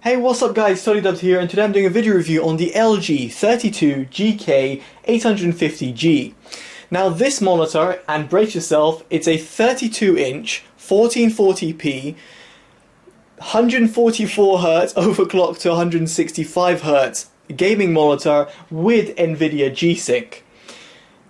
Hey, what's up guys, Totallydubbed here, and today I'm doing a video review on the LG 32GK850G. Now this monitor, and brace yourself, it's a 32-inch 1440p 144Hz overclocked to 165Hz gaming monitor with NVIDIA G-Sync.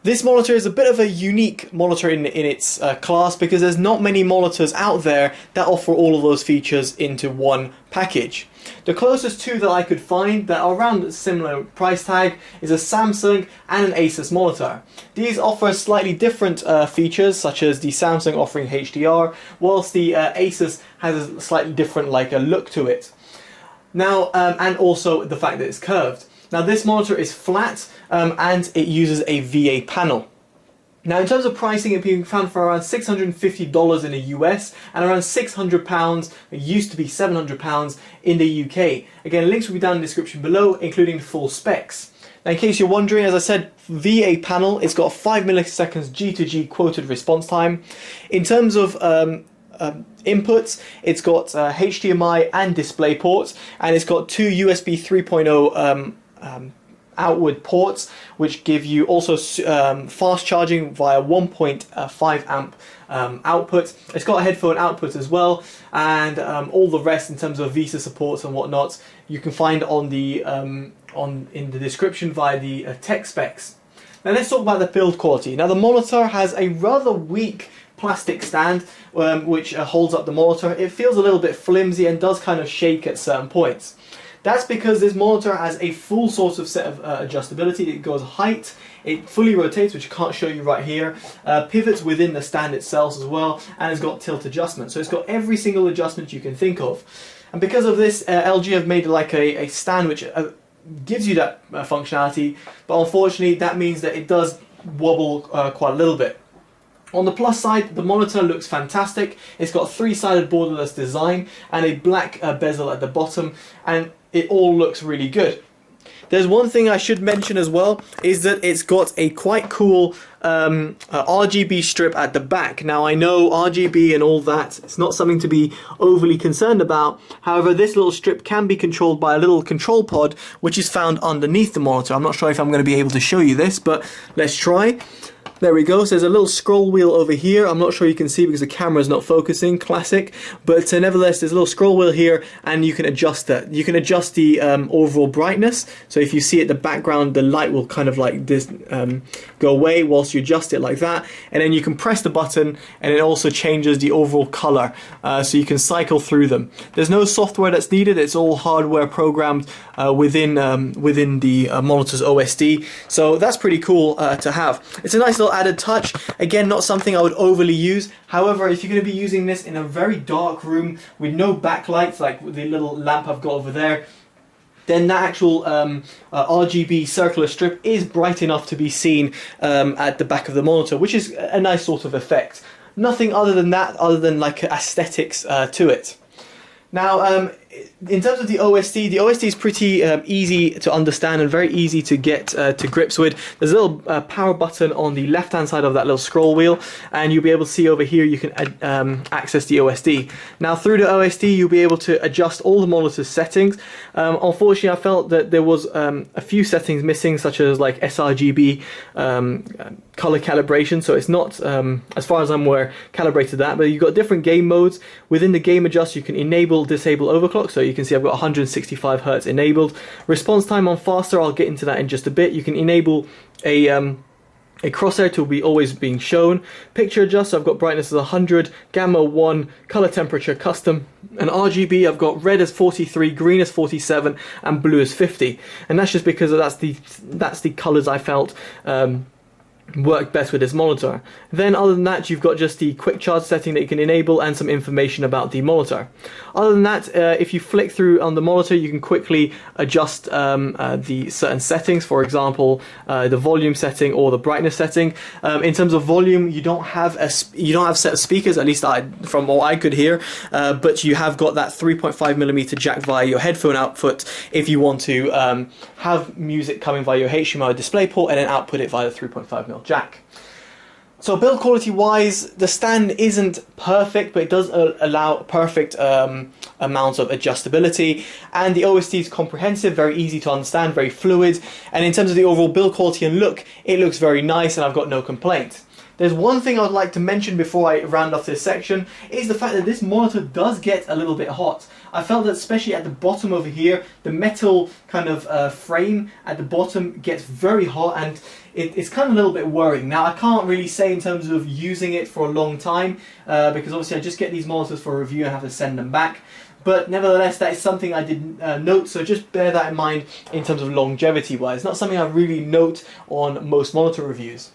This monitor is a bit of a unique monitor in its class because there's not many monitors out there that offer all of those features into one package. The closest two that I could find that are around a similar price tag is a Samsung and an Asus monitor. These offer slightly different features, such as the Samsung offering HDR, whilst the Asus has a slightly different look to it. Now, and also the fact that it's curved. Now this monitor is flat and it uses a VA panel. Now in terms of pricing, it being found for around $650 in the US and around £600, it used to be £700 in the UK. Again, links will be down in the description below, including full specs. Now in case you're wondering, as I said, VA panel, it's got 5 milliseconds G2G quoted response time. In terms of inputs, it's got HDMI and display ports, and it's got two USB 3.0 outward ports, which give you also fast charging via 1.5 amp output. It's got a headphone output as well, and all the rest in terms of VESA supports and whatnot you can find on the in the description via the tech specs. Now let's talk about the build quality. Now the monitor has a rather weak plastic stand which holds up the monitor. It feels a little bit flimsy and does kind of shake at certain points. That's because this monitor has a full sort of set of adjustability. It goes height, it fully rotates, which I can't show you right here, pivots within the stand itself as well, and it's got tilt adjustment. So it's got every single adjustment you can think of. And because of this, LG have made like a stand which gives you that functionality, but unfortunately that means that it does wobble quite a little bit. On the plus side, the monitor looks fantastic. It's got a three-sided borderless design and a black bezel at the bottom, and it all looks really good. There's one thing I should mention as well, is that it's got a quite cool RGB strip at the back. Now I know RGB and all that, it's not something to be overly concerned about. However, this little strip can be controlled by a little control pod which is found underneath the monitor. I'm not sure if I'm going to be able to show you this, but let's try. There we go, so there's a little scroll wheel over here. I'm not sure you can see because the camera is not focusing, classic. But nevertheless, there's a little scroll wheel here and you can adjust that. You can adjust the overall brightness. So if you see it, the background, the light will kind of like this go away whilst you adjust it like that. And then you can press the button and it also changes the overall color. So you can cycle through them. There's no software that's needed, it's all hardware programmed within the monitor's OSD. So that's pretty cool to have. It's a nice little added touch. Again, not something I would overly use. However, if you're going to be using this in a very dark room with no backlights, like the little lamp I've got over there, then that actual RGB circular strip is bright enough to be seen at the back of the monitor, which is a nice sort of effect. Nothing other than that, other than like aesthetics to it. Now, in terms of the OSD is pretty easy to understand and very easy to get to grips with. There's a little power button on the left hand side of that little scroll wheel, and you'll be able to see over here you can access the OSD. Now through the OSD you'll be able to adjust all the monitor's settings. Unfortunately, I felt that there was a few settings missing, such as like sRGB color calibration, so it's not, as far as I'm aware, calibrated that. But you've got different game modes. Within the game adjust, you can enable, disable overclock, so you can see I've got 165Hz enabled. Response time on faster, I'll get into that in just a bit. You can enable a crosshair to be always being shown. Picture adjust, so I've got brightness as 100, gamma 1, color temperature custom, and RGB I've got red as 43, green as 47, and blue as 50. And that's just because that's the colors I felt worked best with this monitor. Then other than that, you've got just the quick charge setting that you can enable and some information about the monitor. Other than that, if you flick through on the monitor, you can quickly adjust the certain settings, for example the volume setting or the brightness setting. In terms of volume, you don't have set of speakers, at least from what I could hear, but you have got that 3.5mm jack via your headphone output if you want to have music coming via your HDMI display port and then output it via the 3.5mm jack. So build quality wise, the stand isn't perfect, but it does allow perfect amounts of adjustability, and the OST is comprehensive, very easy to understand, very fluid, and in terms of the overall build quality and look, it looks very nice and I've got no complaints. There's one thing I would like to mention before I round off this section, is the fact that this monitor does get a little bit hot. I felt that especially at the bottom over here, the metal kind of frame at the bottom gets very hot, and it's kind of a little bit worrying. Now I can't really say in terms of using it for a long time, because obviously I just get these monitors for a review and have to send them back. But nevertheless, that is something I did note, so just bear that in mind in terms of longevity wise. Not something I really note on most monitor reviews.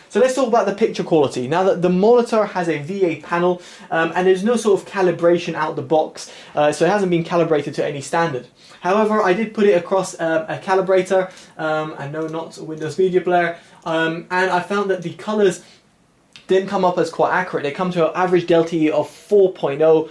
So let's talk about the picture quality. Now that the monitor has a VA panel and there's no sort of calibration out the box, so it hasn't been calibrated to any standard. However, I did put it across a calibrator, and no, not a Windows Media Player, and I found that the colors didn't come up as quite accurate. They come to an average delta E of 4.0,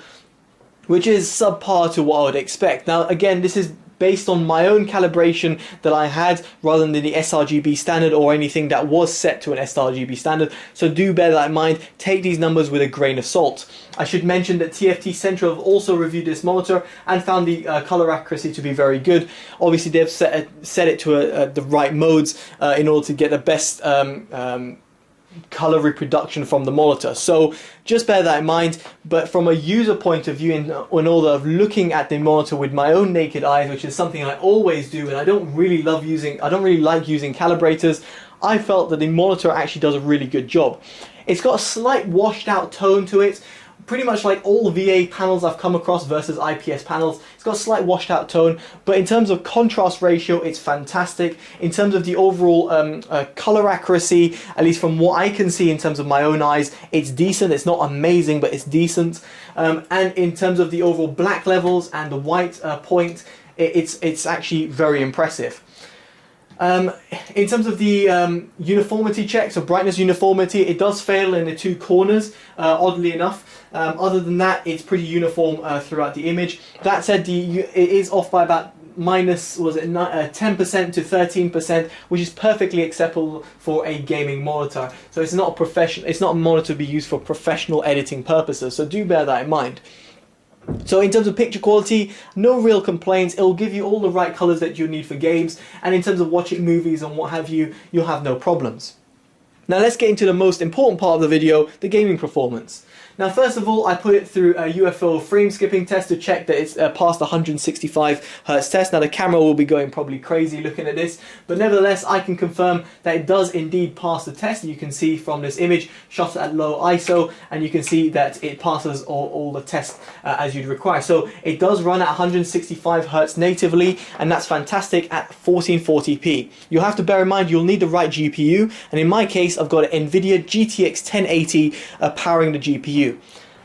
which is subpar to what I would expect. Now again, this is based on my own calibration that I had rather than the sRGB standard or anything that was set to an sRGB standard, so do bear that in mind. Take these numbers with a grain of salt. I should mention that TFT Central have also reviewed this monitor and found the color accuracy to be very good. Obviously they've set it to the right modes in order to get the best color reproduction from the monitor, so just bear that in mind. But from a user point of view, in order of looking at the monitor with my own naked eyes, which is something I always do, and I don't really like using calibrators, I felt that the monitor actually does a really good job. It's got a slight washed out tone to it, pretty much like all VA panels I've come across versus IPS panels. It's got a slight washed out tone, but in terms of contrast ratio, it's fantastic. In terms of the overall color accuracy, at least from what I can see in terms of my own eyes, it's decent. It's not amazing, but it's decent. And in terms of the overall black levels and the white point, it's actually very impressive. In terms of the uniformity check, so brightness uniformity, it does fail in the two corners, oddly enough. Other than that, it's pretty uniform throughout the image. That said, it is off by about minus, was it 10% to 13%, which is perfectly acceptable for a gaming monitor. So it's not a monitor to be used for professional editing purposes, so do bear that in mind. So in terms of picture quality, no real complaints. It will give you all the right colors that you need for games, and in terms of watching movies and what have you, you'll have no problems. Now let's get into the most important part of the video, the gaming performance. Now first of all, I put it through a UFO frame skipping test to check that it's past the 165 Hz test. Now the camera will be going probably crazy looking at this, but nevertheless I can confirm that it does indeed pass the test. You can see from this image shot at low ISO, and you can see that it passes all the tests as you'd require. So it does run at 165 Hz natively, and that's fantastic at 1440p. You'll have to bear in mind you'll need the right GPU, and in my case I've got an NVIDIA GTX 1080 powering the GPU.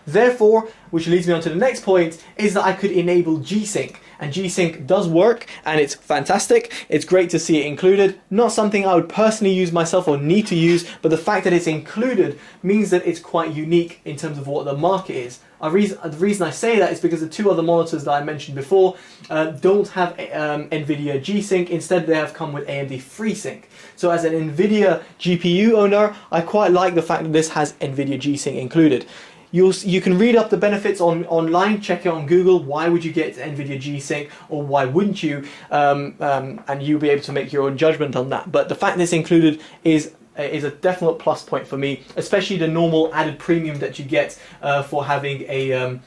Therefore, which leads me on to the next point, is that I could enable G-Sync. And G-Sync does work, and it's fantastic. It's great to see it included. Not something I would personally use myself or need to use, but the fact that it's included means that it's quite unique in terms of what the market is. The reason I say that is because the two other monitors that I mentioned before don't have NVIDIA G-Sync. Instead, they have come with AMD FreeSync. So as an NVIDIA GPU owner, I quite like the fact that this has NVIDIA G-Sync included. You can read up the benefits online, check it on Google. Why would you get NVIDIA G-Sync, or why wouldn't you? And you'll be able to make your own judgment on that. But the fact that it's included is a definite plus point for me, especially the normal added premium that you get for having a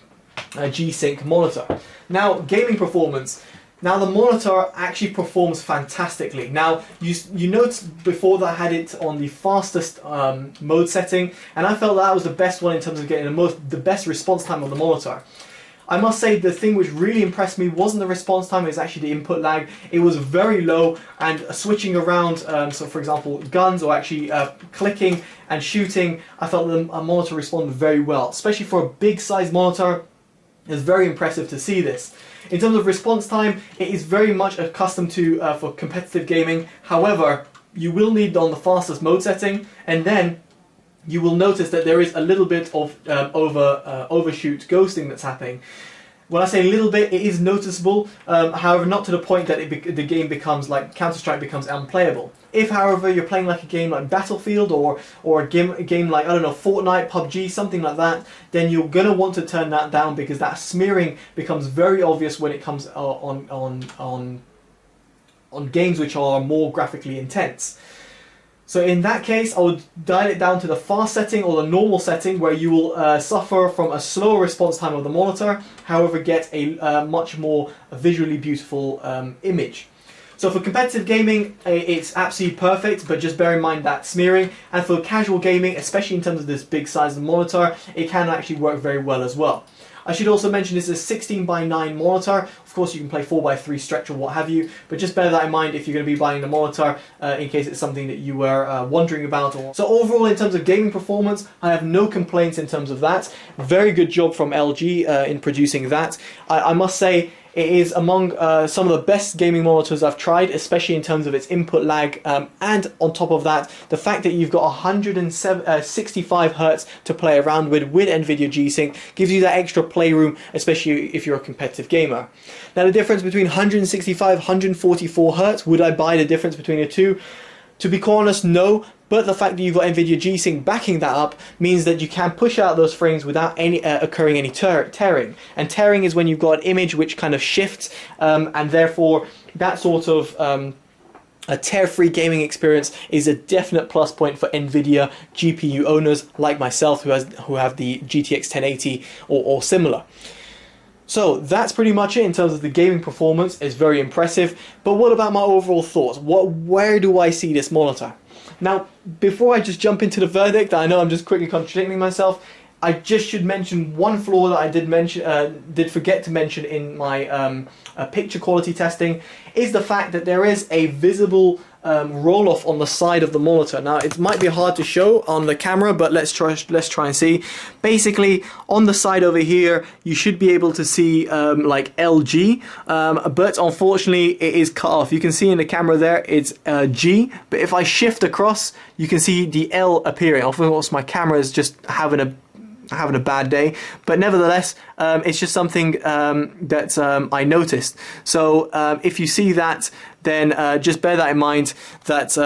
G-Sync monitor. Now, gaming performance. Now the monitor actually performs fantastically. Now you noticed before that I had it on the fastest mode setting, and I felt that was the best one in terms of getting the best response time on the monitor. I must say the thing which really impressed me wasn't the response time, it was actually the input lag. It was very low, and switching around, so for example guns or actually clicking and shooting, I felt the monitor responded very well. Especially for a big size monitor, it's very impressive to see this. In terms of response time, it is very much accustomed to for competitive gaming. However, you will need on the fastest mode setting, and then you will notice that there is a little bit of overshoot ghosting that's happening. When I say a little bit, it is noticeable, however not to the point that the game becomes, like Counter-Strike becomes unplayable. If, however, you're playing like a game like Battlefield or a game like, I don't know, Fortnite, PUBG, something like that, then you're going to want to turn that down, because that smearing becomes very obvious when it comes on games which are more graphically intense. So in that case, I would dial it down to the fast setting or the normal setting, where you will suffer from a slower response time of the monitor, however get a much more visually beautiful image. So for competitive gaming, it's absolutely perfect, but just bear in mind that smearing. And for casual gaming, especially in terms of this big size of the monitor, it can actually work very well as well. I should also mention this is a 16:9 monitor. Of course, you can play 4:3 stretch or what have you, but just bear that in mind if you're going to be buying the monitor, in case it's something that you were wondering about. So overall, in terms of gaming performance, I have no complaints in terms of that. Very good job from LG in producing that. I must say, it is among some of the best gaming monitors I've tried, especially in terms of its input lag, and on top of that, the fact that you've got 165 Hz to play around with NVIDIA G-Sync gives you that extra playroom, especially if you're a competitive gamer. Now, the difference between 165 144 Hz, would I buy the difference between the two? To be quite honest, no. But the fact that you've got NVIDIA G-Sync backing that up means that you can push out those frames without any occurring any tearing. And tearing is when you've got an image which kind of shifts, and therefore that sort of a tear-free gaming experience is a definite plus point for NVIDIA GPU owners like myself, who have the GTX 1080 or similar. So that's pretty much it in terms of the gaming performance. It's very impressive. But what about my overall thoughts? Where do I see this monitor? Now, before I just jump into the verdict, I know I'm just quickly contradicting myself. I just should mention one flaw that I did forget to mention in my picture quality testing, is the fact that there is a visible roll-off on the side of the monitor. Now, it might be hard to show on the camera, but let's try and see. Basically, on the side over here, you should be able to see like LG, but unfortunately, it is cut off. You can see in the camera there, it's G, but if I shift across, you can see the L appearing. Of course, my camera is just having a bad day, but nevertheless, it's just something that I noticed. So if you see that, then just bear that in mind, that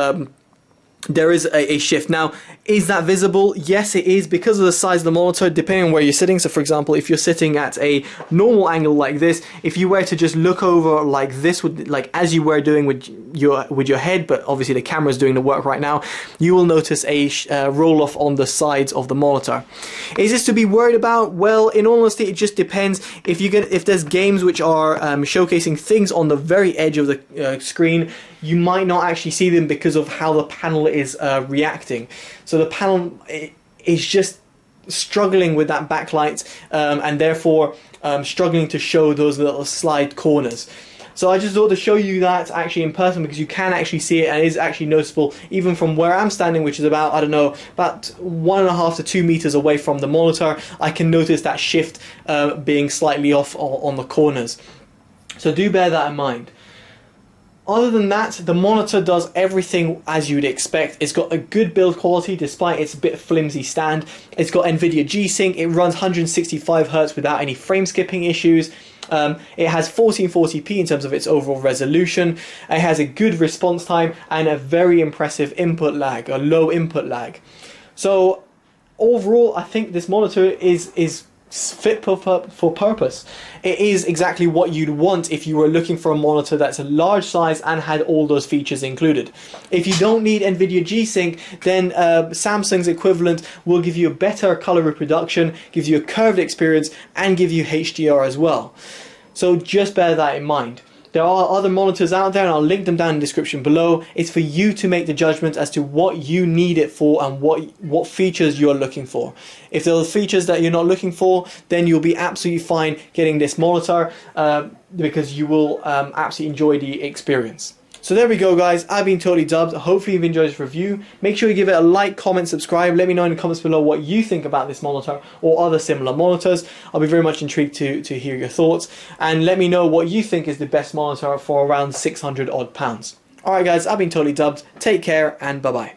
there is a shift. Now, is that visible? Yes, it is, because of the size of the monitor, depending on where you're sitting. So for example, if you're sitting at a normal angle like this, if you were to just look over like this, like as you were doing with your head, but obviously the camera's doing the work right now, you will notice a roll off on the sides of the monitor. Is this to be worried about? Well, in all honesty, it just depends. If there's games which are showcasing things on the very edge of the screen, you might not actually see them because of how the panel is reacting. So the panel is just struggling with that backlight, and therefore struggling to show those little slide corners. So I just thought to show you that actually in person, because you can actually see it, and it is actually noticeable even from where I'm standing, which is about, I don't know, about 1.5 to 2 meters away from the monitor. I can notice that shift being slightly off on the corners. So do bear that in mind. Other than that, the monitor does everything as you'd expect. It's got a good build quality despite its a bit flimsy stand. It's got NVIDIA G-Sync. It runs 165 Hz without any frame skipping issues. It has 1440p in terms of its overall resolution. It has a good response time and a very impressive input lag, a low input lag. So overall, I think this monitor is fit for purpose. It is exactly what you'd want if you were looking for a monitor that's a large size and had all those features included. If you don't need NVIDIA G-Sync, then Samsung's equivalent will give you a better color reproduction, gives you a curved experience, and give you HDR as well. So just bear that in mind. There are other monitors out there, and I'll link them down in the description below. It's for you to make the judgment as to what you need it for and what features you're looking for. If there are features that you're not looking for, then you'll be absolutely fine getting this monitor, because you will absolutely enjoy the experience. So there we go, guys. I've been Totally Dubbed. Hopefully you've enjoyed this review. Make sure you give it a like, comment, subscribe. Let me know in the comments below what you think about this monitor or other similar monitors. I'll be very much intrigued to hear your thoughts. And let me know what you think is the best monitor for around 600 odd pounds. Alright guys, I've been Totally Dubbed. Take care and bye-bye.